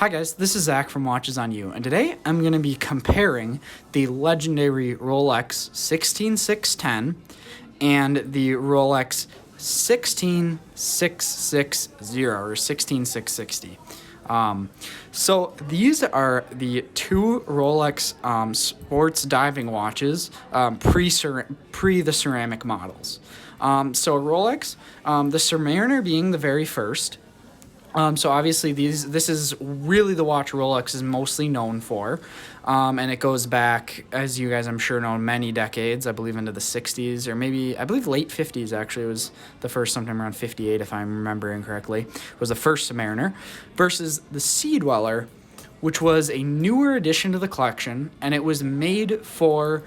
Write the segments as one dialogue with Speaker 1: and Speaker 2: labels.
Speaker 1: Hi guys, this is Zach from Watches on You, and today I'm going to be comparing the legendary Rolex 16610 and the Rolex 16660 or 16660. So these are the two Rolex sports diving watches pre the ceramic models. So Rolex, the Submariner being the very first. So obviously this is really the watch Rolex is mostly known for, and it goes back, as you guys I'm sure know, many decades. I believe into the 60s, or maybe I believe late 50s actually was the first, sometime around 58 if I'm remembering correctly, was the first Submariner, versus the Sea-Dweller, which was a newer addition to the collection, and it was made for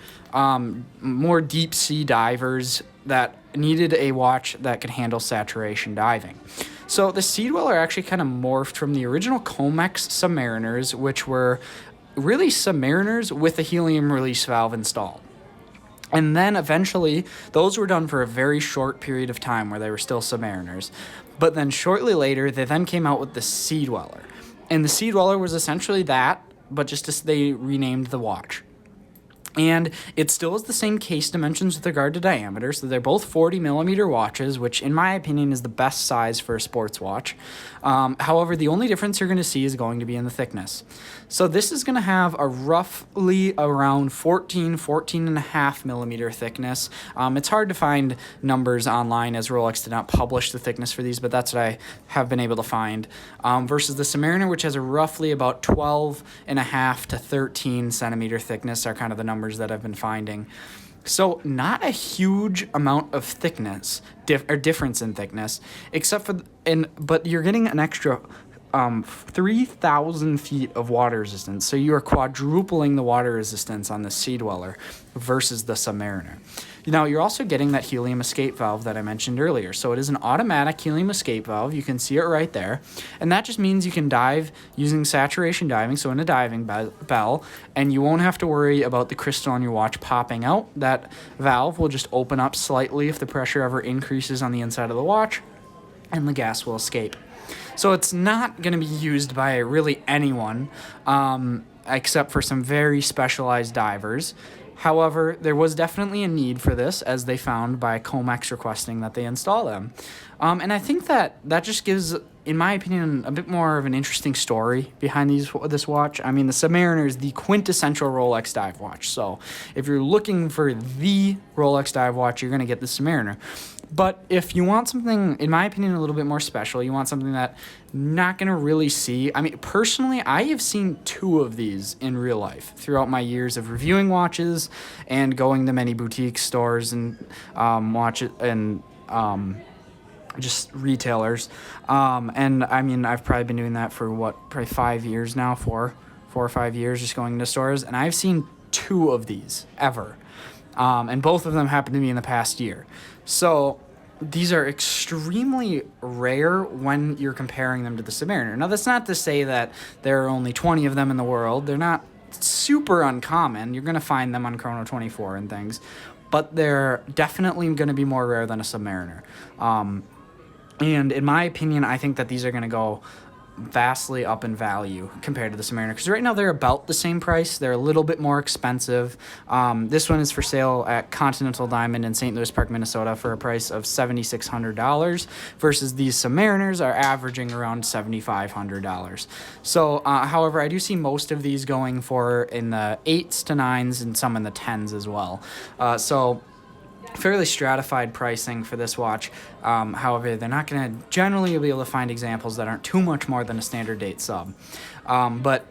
Speaker 1: more deep sea divers that needed a watch that could handle saturation diving. So the Sea-Dweller actually kind of morphed from the original Comex Submariners, which were really Submariners with a helium release valve installed. And then eventually, those were done for a very short period of time where they were still Submariners. But then shortly later, they then came out with the Sea-Dweller. And the Sea-Dweller was essentially that, but just as they renamed the watch. And it still is the same case dimensions with regard to diameter, so they're both 40 millimeter watches, which in my opinion is the best size for a sports watch. However, the only difference you're going to see is going to be in the thickness. So this is going to have a roughly around 14 and a half millimeter thickness. It's hard to find numbers online as Rolex did not publish the thickness for these, but that's what I have been able to find. Versus the Submariner, which has a roughly about 12 and a half to 13 centimeter thickness, are kind of the numbers that I've been finding. So not a huge amount of thickness or difference in thickness, except for but you're getting an extra 3,000 feet of water resistance. So you are quadrupling the water resistance on the Sea-Dweller versus the Submariner. Now, you're also getting that helium escape valve that I mentioned earlier. So it is an automatic helium escape valve. You can see it right there. And that just means you can dive using saturation diving, so in a diving bell, and you won't have to worry about the crystal on your watch popping out. That valve will just open up slightly if the pressure ever increases on the inside of the watch, and the gas will escape. So it's not going to be used by really anyone, except for some very specialized divers. However, there was definitely a need for this, as they found by Comex requesting that they install them. And I think that just gives, in my opinion, a bit more of an interesting story behind this watch. I mean, the Submariner is the quintessential Rolex dive watch. So if you're looking for the Rolex dive watch, you're going to get the Submariner. But if you want something, in my opinion, a little bit more special, you want something that not going to really see. I mean, personally, I have seen two of these in real life throughout my years of reviewing watches and going to many boutique stores and just retailers. And I mean, I've probably been doing that for probably 5 years now, 4 or 5 years, just going into stores. And I've seen two of these ever. And both of them happened to me in the past year. So these are extremely rare when you're comparing them to the Submariner. Now, that's not to say that there are only 20 of them in the world. They're not super uncommon. You're going to find them on Chrono 24 and things. But they're definitely going to be more rare than a Submariner. And in my opinion, I think that these are going to go vastly up in value compared to the Submariner, because right now they're about the same price. They're a little bit more expensive. This one is for sale at Continental Diamond in St. Louis Park, Minnesota for a price of $7,600 versus these Submariners are averaging around $7,500. So however, I do see most of these going for in the 8s to 9s and some in the 10s as well. So fairly stratified pricing for this watch. However, they're not going to generally be able to find examples that aren't too much more than a standard date sub. But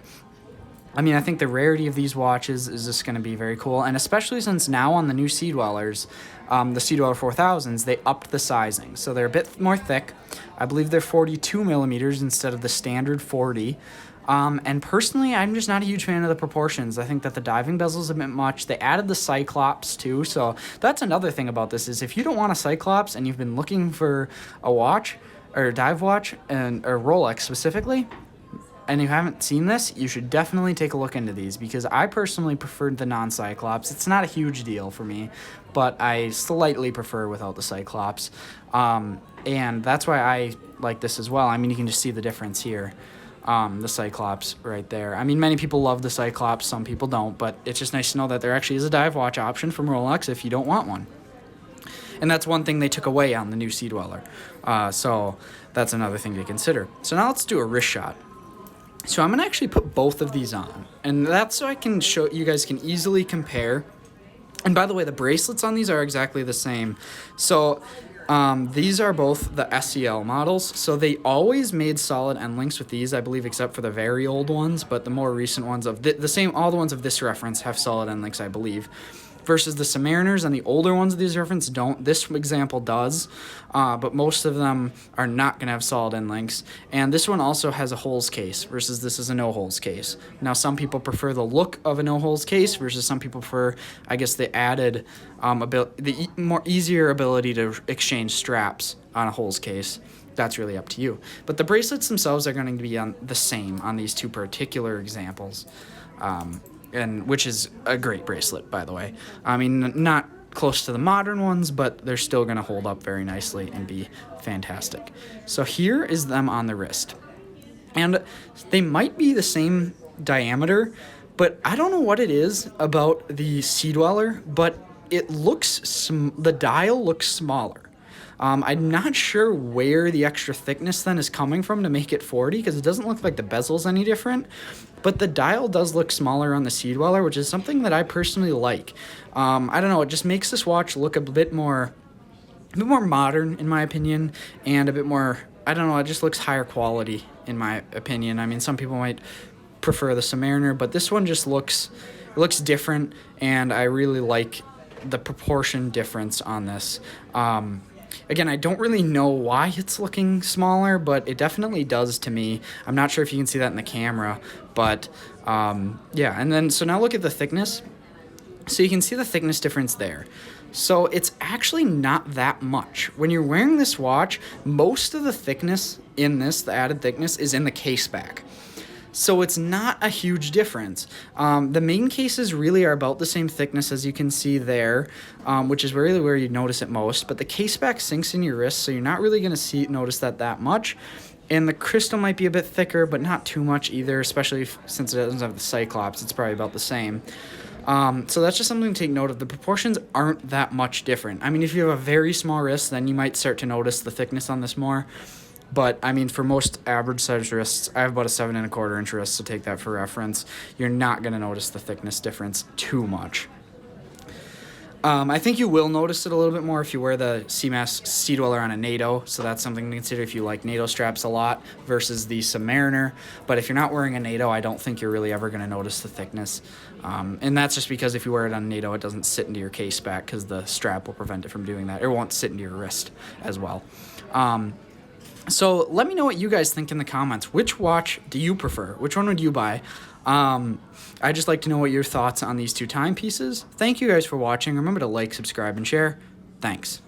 Speaker 1: I mean, I think the rarity of these watches is just going to be very cool, and especially since now on the new Sea-Dwellers, the Sea-Dweller 4000s, they upped the sizing, so they're a bit more thick. I believe they're 42 millimeters instead of the standard 40. And personally, I'm just not a huge fan of the proportions. I think that the diving bezel's a bit much. They added the Cyclops too, so that's another thing about this is if you don't want a Cyclops and you've been looking for a watch or a dive watch or Rolex specifically, and you haven't seen this, you should definitely take a look into these, because I personally preferred the non-Cyclops. It's not a huge deal for me, but I slightly prefer without the Cyclops. And that's why I like this as well. I mean, you can just see the difference here. the Cyclops right there. I mean, many people love the Cyclops, some people don't, but it's just nice to know that there actually is a dive watch option from Rolex if you don't want one. And that's one thing they took away on the new Sea-Dweller. So that's another thing to consider. So now let's do a wrist shot. So I'm going to actually put both of these on. And that's so I can show you guys can easily compare. And by the way, the bracelets on these are exactly the same. So these are both the SEL models. So they always made solid end links with these, I believe, except for the very old ones. But the more recent ones of the same, all the ones of this reference have solid end links, I believe. Versus the Submariners and the older ones of these reference don't. This example does, but most of them are not going to have solid end links. And this one also has a holes case versus this is a no holes case. Now, some people prefer the look of a no holes case versus some people prefer, I guess, the added more easier ability to exchange straps on a holes case. That's really up to you. But the bracelets themselves are going to be the same on these two particular examples. And which is a great bracelet, by the way. I mean, not close to the modern ones, but they're still going to hold up very nicely and be fantastic. So here is them on the wrist. And they might be the same diameter, but I don't know what it is about the Sea-Dweller, but it looks, the dial looks smaller. I'm not sure where the extra thickness then is coming from to make it 40, because it doesn't look like the bezel's any different. But the dial does look smaller on the Sea-Dweller, which is something that I personally like. I don't know, it just makes this watch look a bit more modern, in my opinion, and a bit more, I don't know, it just looks higher quality, in my opinion. I mean, some people might prefer the Submariner, but this one just looks different, and I really like the proportion difference on this. Again, I don't really know why it's looking smaller, but it definitely does to me. I'm not sure if you can see that in the camera, but yeah. And then, so now look at the thickness. So you can see the thickness difference there. So it's actually not that much. When you're wearing this watch, most of the thickness in this, the added thickness, is in the case back. So it's not a huge difference. The main cases really are about the same thickness as you can see there, which is really where you notice it most. But the case back sinks in your wrist, so you're not really going to notice that much. And the crystal might be a bit thicker, but not too much either, especially since it doesn't have the Cyclops. It's probably about the same. So that's just something to take note of. The proportions aren't that much different. I mean, if you have a very small wrist, then you might start to notice the thickness on this more. But, I mean, for most average-sized wrists, I have about a 7 1/4 inch wrist, so take that for reference. You're not going to notice the thickness difference too much. I think you will notice it a little bit more if you wear the Sea-Dweller on a NATO, so that's something to consider if you like NATO straps a lot versus the Submariner. But if you're not wearing a NATO, I don't think you're really ever going to notice the thickness. And that's just because if you wear it on a NATO, it doesn't sit into your case back because the strap will prevent it from doing that. It won't sit into your wrist as well. So let me know what you guys think in the comments. Which watch do you prefer? Which one would you buy? I'd just like to know what your thoughts on these two timepieces. Thank you guys for watching. Remember to like, subscribe, and share. Thanks.